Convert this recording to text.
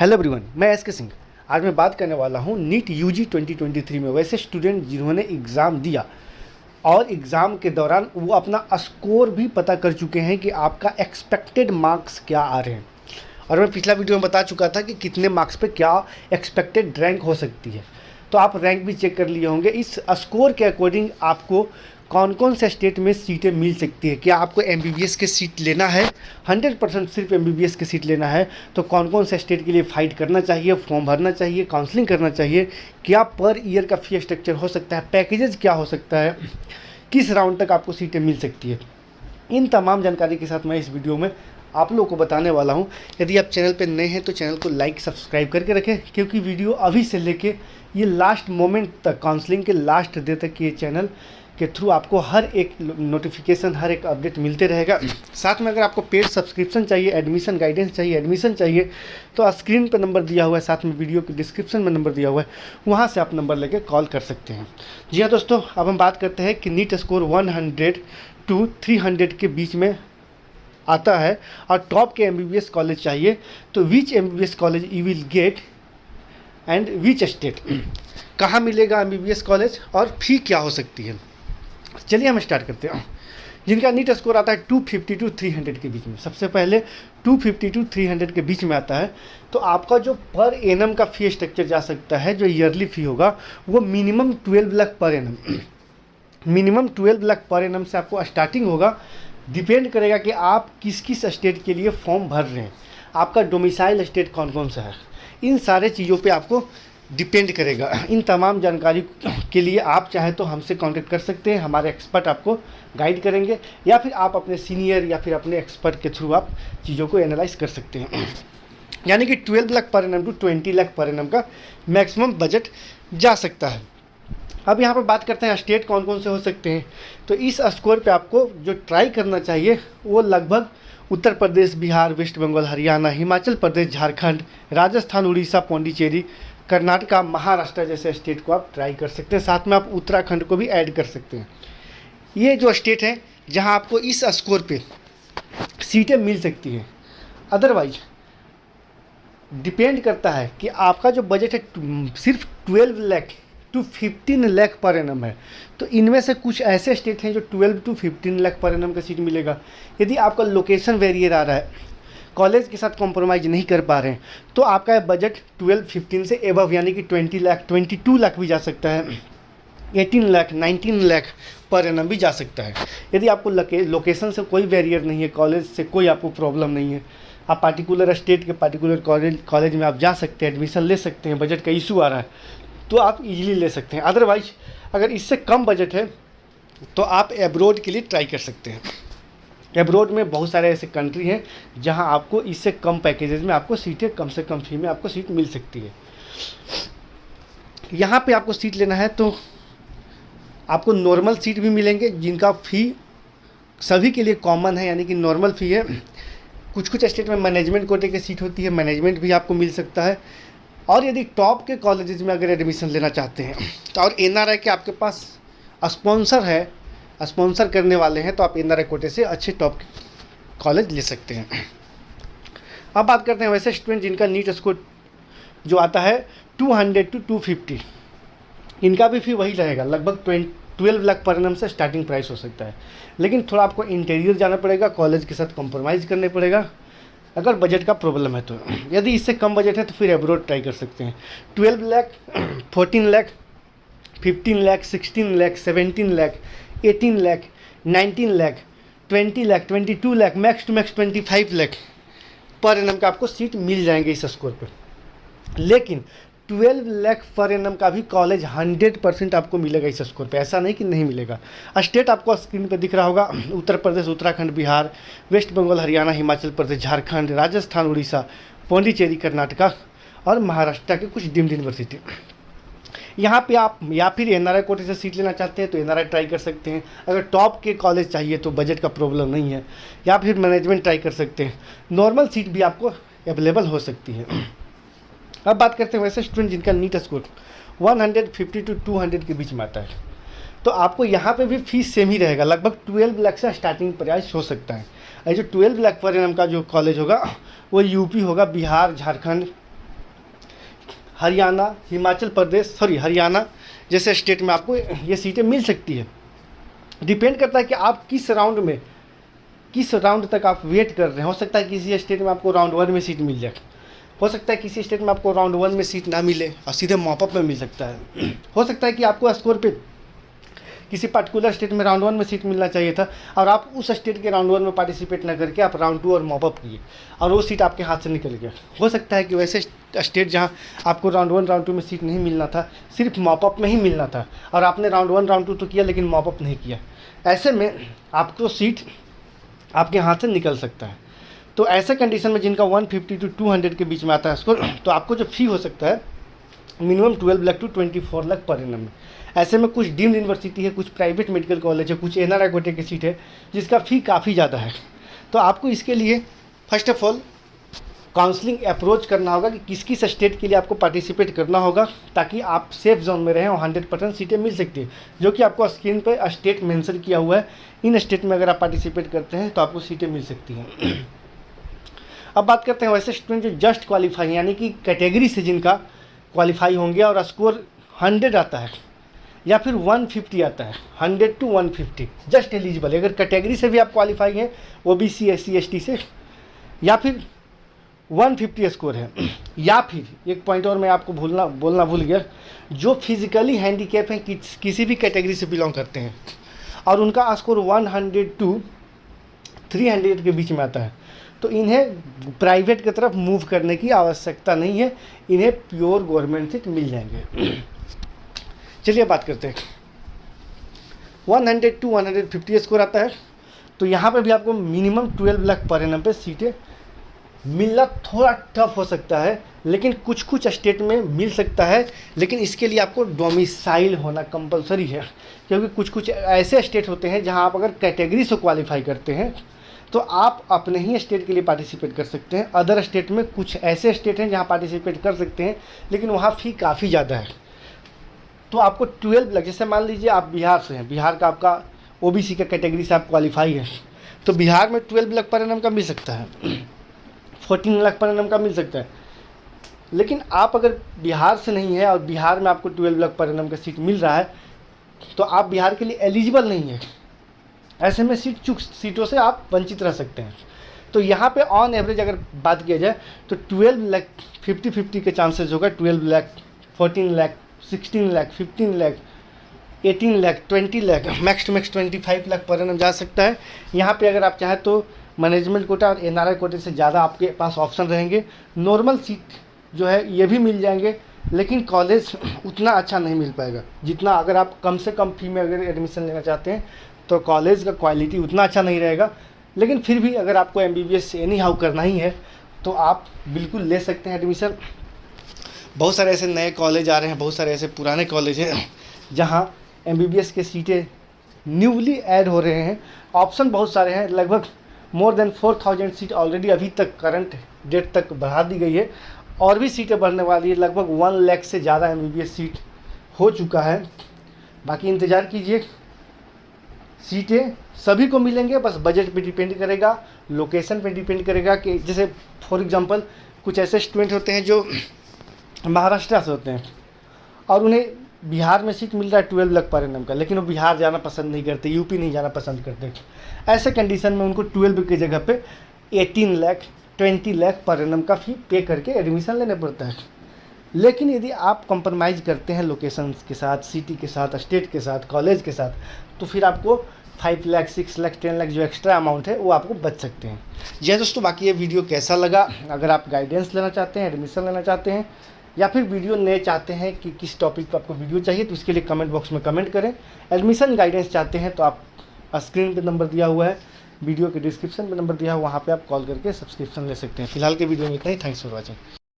Hello everyone, मैं S के सिंह। आज मैं बात करने वाला हूँ नीट यूजी 2023 में वैसे स्टूडेंट जिन्होंने एग्ज़ाम दिया और एग्ज़ाम के दौरान वो अपना स्कोर भी पता कर चुके हैं कि आपका एक्सपेक्टेड मार्क्स क्या आ रहे हैं। और मैं पिछला वीडियो में बता चुका था कि कितने मार्क्स पे क्या एक्सपेक्टेड रैंक हो सकती है, तो आप रैंक भी चेक कर लिए होंगे। इस स्कोर के अकॉर्डिंग आपको कौन कौन से स्टेट में सीटें मिल सकती है। क्या आपको एमबीबीएस के सीट लेना है, 100% सिर्फ एमबीबीएस के सीट लेना है, तो कौन कौन से स्टेट के लिए फ़ाइट करना चाहिए, फॉर्म भरना चाहिए, काउंसलिंग करना चाहिए, क्या पर ईयर का फी स्ट्रक्चर हो सकता है, पैकेजेस क्या हो सकता है, किस राउंड तक आपको सीटें मिल सकती है। इन तमाम जानकारी के साथ मैं इस वीडियो में आप लोगों को बताने वाला हूं। यदि आप चैनल पर नए हैं तो चैनल को लाइक सब्सक्राइब करके रखें, क्योंकि वीडियो अभी से लेके ये लास्ट मोमेंट तक, काउंसलिंग के लास्ट डे तक ये चैनल के थ्रू आपको हर एक नोटिफिकेशन, हर एक अपडेट मिलते रहेगा। साथ में अगर आपको पेड सब्सक्रिप्शन चाहिए, एडमिशन गाइडेंस चाहिए, एडमिशन चाहिए, तो स्क्रीन पर नंबर दिया हुआ है, साथ में वीडियो के डिस्क्रिप्शन में नंबर दिया हुआ है, वहाँ से आप नंबर लेके कॉल कर सकते हैं। जी हाँ दोस्तों, अब हम बात करते हैं कि नीट स्कोर 100 to 300 के बीच में आता है और टॉप के एमबीबीएस कॉलेज चाहिए, तो which MBBS college you will get and which state, कहाँ मिलेगा एमबीबीएस कॉलेज और फी क्या हो सकती है। चलिए हम स्टार्ट करते हैं। जिनका नीट स्कोर आता है 250 to 300 के बीच में, सबसे पहले 250 to 300 के बीच में आता है, तो आपका जो पर एनम का फी स्ट्रक्चर जा सकता है, जो ईयरली फी होगा वो मिनिमम 12 लाख पर एनम, मिनिमम 12 लाख पर एनम से आपको स्टार्टिंग होगा। डिपेंड करेगा कि आप किस किस स्टेट के लिए फॉर्म भर रहे हैं, आपका डोमिसाइल स्टेट कौन कौन सा है, इन सारे चीज़ों पे आपको डिपेंड करेगा। इन तमाम जानकारी के लिए आप चाहे तो हमसे कांटेक्ट कर सकते हैं, हमारे एक्सपर्ट आपको गाइड करेंगे, या फिर आप अपने सीनियर या फिर अपने एक्सपर्ट के थ्रू आप चीज़ों को एनालाइज कर सकते हैं। यानी कि 12 लाख पर एनम टू 20 लाख पर एनम का मैक्सिमम बजट जा सकता है। अब यहाँ पर बात करते हैं स्टेट कौन कौन से हो सकते हैं। तो इस स्कोर पे आपको जो ट्राई करना चाहिए वो लगभग उत्तर प्रदेश, बिहार, वेस्ट बंगाल, हरियाणा, हिमाचल प्रदेश, झारखंड, राजस्थान, उड़ीसा, पौंडीचेरी, कर्नाटका, महाराष्ट्र जैसे स्टेट को आप ट्राई कर सकते हैं। साथ में आप उत्तराखंड को भी ऐड कर सकते हैं। ये जो स्टेट है जहां आपको इस स्कोर पे सीटें मिल सकती हैं। अदरवाइज डिपेंड करता है कि आपका जो बजट है सिर्फ 12 लाख to 15 लाख पर एनम है, तो इनमें से कुछ ऐसे स्टेट हैं जो 12 to 15 लाख पर एनम का सीट मिलेगा। यदि आपका लोकेशन वेरियर आ रहा है, कॉलेज के साथ कॉम्प्रोमाइज़ नहीं कर पा रहे हैं, तो आपका बजट 12-15 से एबव यानी कि 20 लाख, 22 लाख भी जा सकता है, 18 लाख, 19 लाख पर एनम भी जा सकता है। यदि आपको लोकेशन से कोई बैरियर नहीं है, कॉलेज से कोई आपको प्रॉब्लम नहीं है, आप पार्टिकुलर स्टेट के पार्टिकुलर कॉलेज में आप जा सकते हैं, एडमिशन ले सकते हैं, बजट का इशू आ रहा है तो आप इजीली ले सकते हैं। अदरवाइज अगर इससे कम बजट है तो आप एब्रोड के लिए ट्राई कर सकते हैं। एब्रोड में बहुत सारे ऐसे कंट्री हैं जहां आपको इससे कम पैकेजेस में आपको सीटें कम से कम फी में आपको सीट मिल सकती है। यहाँ पे आपको सीट लेना है तो आपको नॉर्मल सीट भी मिलेंगे जिनका फ़ी सभी के लिए कॉमन है, यानी कि नॉर्मल फ़ी है। कुछ कुछ स्टेट में मैनेजमेंट कोटे की सीट होती है, मैनेजमेंट भी आपको मिल सकता है। और यदि टॉप के कॉलेजेस में अगर एडमिशन लेना चाहते हैं तो और एनआरआई के आपके पास स्पॉन्सर है, स्पॉन्सर करने वाले हैं, तो आप एनआरआई कोटे से अच्छे टॉप कॉलेज ले सकते हैं। अब बात करते हैं वैसे स्टूडेंट जिनका नीट स्कोर जो आता है 200 to 250, इनका भी फी वही रहेगा, लगभग 12 लाख पर एनम से स्टार्टिंग प्राइस हो सकता है। लेकिन थोड़ा आपको इंटीरियर जाना पड़ेगा, कॉलेज के साथ कॉम्प्रोमाइज़ करने पड़ेगा अगर बजट का प्रॉब्लम है तो। यदि इससे कम बजट है तो फिर एब्रोड ट्राई कर सकते हैं। 12 lakh, 14 lakh, 15 lakh, 16 lakh, 17 lakh, 18 lakh, 19 lakh, 20 lakh, 22 lakh, max to max 25 lakh पर एनम का आपको सीट मिल जाएंगे इस स्कोर पर। लेकिन 12 लाख पर एनम का भी कॉलेज 100% आपको मिलेगा इस स्कोर पे, ऐसा नहीं कि नहीं मिलेगा। स्टेट आपको स्क्रीन पे दिख रहा होगा, उत्तर प्रदेश, उत्तराखंड, बिहार, वेस्ट बंगाल, हरियाणा, हिमाचल प्रदेश, झारखंड, राजस्थान, उड़ीसा, पौंडीचेरी, कर्नाटका और महाराष्ट्र के कुछ डीम्ड यूनिवर्सिटी। यहाँ पे आप या फिर एनआरआई कोटे से सीट लेना चाहते हैं तो एनआरआई ट्राई कर सकते हैं। अगर टॉप के कॉलेज चाहिए तो बजट का प्रॉब्लम नहीं है, या फिर मैनेजमेंट ट्राई कर सकते हैं। नॉर्मल सीट भी आपको अवेलेबल हो सकती है। अब बात करते हैं वैसे स्टूडेंट जिनका नीट स्कोर 150 to 200 के बीच में आता है, तो आपको यहाँ पे भी फीस सेम ही रहेगा, लगभग 12 लाख से स्टार्टिंग प्राइस हो सकता है। जो 12 लाख पर एनम का जो कॉलेज होगा वो यूपी होगा, बिहार, झारखंड, हरियाणा, हिमाचल प्रदेश, हरियाणा जैसे स्टेट में आपको ये सीटें मिल सकती है। डिपेंड करता है कि आप किस राउंड तक आप वेट कर रहे हैं। हो सकता है किसी स्टेट में आपको राउंड 1 में सीट मिल जाए, हो सकता है किसी स्टेट में आपको राउंड 1 में सीट ना मिले और सीधे मॉपअप में मिल सकता है। हो सकता है कि आपको स्कोर पे किसी पर्टिकुलर स्टेट में राउंड 1 में सीट मिलना चाहिए था और आप उस स्टेट के राउंड 1 में पार्टिसिपेट ना करके आप राउंड 2 और मॉपअप किए और वो सीट आपके हाथ से निकल गया। हो सकता है कि वैसे स्टेट जहाँ आपको राउंड 1 राउंड 2 में सीट नहीं मिलना था, सिर्फ मॉपअप में ही मिलना था और आपने राउंड 1 राउंड 2 तो किया लेकिन मॉपअप नहीं किया। ऐसे में आपको सीट आपके हाथ से निकल सकता है। तो ऐसे कंडीशन में जिनका 150 to 200 के बीच में आता है स्कोर, तो आपको जो फी हो सकता है मिनिमम 12 लाख to 24 लाख पर एनम में। ऐसे में कुछ डीम्ड यूनिवर्सिटी है, कुछ प्राइवेट मेडिकल कॉलेज है, कुछ एनआरआई कोटे की सीट है जिसका फ़ी काफ़ी ज़्यादा है। तो आपको इसके लिए first of all counselling approach करना होगा कि किस किस स्टेट के लिए आपको पार्टिसिपेट करना होगा ताकि आप सेफ जोन में रहें और 100% सीटें मिल सकती है, जो कि आपको स्क्रीन पर स्टेट मेंशन किया हुआ है। इन स्टेट में अगर आप पार्टिसिपेट करते हैं तो आपको सीटें मिल सकती हैं। अब बात करते हैं वैसे स्टूडेंट जो जस्ट क्वालिफाई यानी कि कैटेगरी से जिनका क्वालिफाई होंगे और स्कोर 100 आता है या फिर 150 आता है, 100 to 150 जस्ट एलिजिबल। अगर कैटेगरी से भी आप क्वालिफाई हैं OBC SC ST से, या फिर 150 स्कोर है, या फिर एक पॉइंट और मैं आपको बोलना भूल गया, जो फिजिकली हैंडीकैप हैं, किसी भी कैटेगरी से बिलोंग करते हैं और उनका स्कोर 100 to 300 के बीच में आता है, तो इन्हें प्राइवेट की तरफ मूव करने की आवश्यकता नहीं है, इन्हें प्योर गवर्नमेंट सीट मिल जाएंगे। चलिए बात करते हैं 100 to 150 स्कोर आता है, तो यहाँ पे भी आपको मिनिमम 12 लाख पर एनम पे सीटें मिलना थोड़ा टफ हो सकता है, लेकिन कुछ स्टेट में मिल सकता है। लेकिन इसके लिए आपको डोमिसाइल होना कंपलसरी है, क्योंकि कुछ ऐसे स्टेट होते हैं जहाँ आप अगर कैटेगरी से क्वालिफाई करते हैं तो आप अपने ही स्टेट के लिए पार्टिसिपेट कर सकते हैं। अदर स्टेट में कुछ ऐसे स्टेट हैं जहाँ पार्टिसिपेट कर सकते हैं लेकिन वहाँ फ़ी काफ़ी ज़्यादा है। तो आपको 12 लाख, जैसे मान लीजिए आप बिहार से हैं, बिहार का आपका OBC का कैटेगरी से आप क्वालिफाई है, तो बिहार में 12 लाख पर एनम का मिल सकता है, 14 लाख पर एनम का मिल सकता है। लेकिन आप अगर बिहार से नहीं है और बिहार में आपको 12 लाख पर एनम का सीट मिल रहा है तो आप बिहार के लिए एलिजिबल नहीं है। ऐसे में सीटों से आप वंचित रह सकते हैं। तो यहाँ पे ऑन एवरेज अगर बात किया जाए तो 12 लाख 50-50 के चांसेस होगा। 12 lakh, 14 lakh, 16 lakh, 15 lakh, 18 lakh, 20 lakh, max to max 25 lakh पर एनम जा सकता है। यहाँ पे अगर आप चाहें तो मैनेजमेंट कोटा और NRI कोटे से ज़्यादा आपके पास ऑप्शन रहेंगे। नॉर्मल सीट जो है ये भी मिल जाएंगे, लेकिन कॉलेज उतना अच्छा नहीं मिल पाएगा जितना अगर आप कम से कम फी में अगर एडमिशन लेना चाहते हैं तो कॉलेज का क्वालिटी उतना अच्छा नहीं रहेगा। लेकिन फिर भी अगर आपको MBBS एनी हाउ करना ही है तो आप बिल्कुल ले सकते हैं एडमिशन। बहुत सारे ऐसे नए कॉलेज आ रहे हैं, बहुत सारे ऐसे पुराने कॉलेज हैं जहां MBBS के सीटें न्यूली ऐड हो रहे हैं। ऑप्शन बहुत सारे हैं, लगभग मोर देन 4000 सीट ऑलरेडी अभी तक करंट डेट तक बढ़ा दी गई है और भी सीटें बढ़ने वाली है। लगभग 1 लाख से ज़्यादा MBBS सीट हो चुका है। बाकी इंतज़ार कीजिए, सीटें सभी को मिलेंगे, बस बजट पे डिपेंड करेगा, लोकेशन पे डिपेंड करेगा। कि जैसे फॉर एग्जांपल कुछ ऐसे स्टूडेंट होते हैं जो महाराष्ट्र से होते हैं और उन्हें बिहार में सीट मिल रहा है 12 लाख पर एनम का, लेकिन वो बिहार जाना पसंद नहीं करते, यूपी नहीं जाना पसंद करते। ऐसे कंडीशन में उनको 12 की जगह पे 18 लाख 20 लाख पर एनम का फ़ी पे करके एडमिशन लेना पड़ता है। लेकिन यदि आप कंप्रोमाइज़ करते हैं लोकेशन के साथ, सिटी के साथ, स्टेट के साथ, कॉलेज के साथ, तो फिर आपको 5 लाख 6 लाख 10 लाख जो एक्स्ट्रा अमाउंट है वो आपको बच सकते हैं। जी दोस्तों, बाकी ये वीडियो कैसा लगा? अगर आप गाइडेंस लेना चाहते हैं, एडमिशन लेना चाहते हैं या फिर वीडियो नए चाहते हैं कि किस टॉपिक पर आपको वीडियो चाहिए, तो इसके लिए कमेंट बॉक्स में कमेंट करें। एडमिशन गाइडेंस चाहते हैं तो आप स्क्रीन पे नंबर दिया हुआ है, वीडियो के डिस्क्रिप्शन में नंबर दिया हुआ, वहाँ पे आप कॉल करके सब्सक्रिप्शन ले सकते हैं। फिलहाल के वीडियो में इतना ही। Thanks for watching.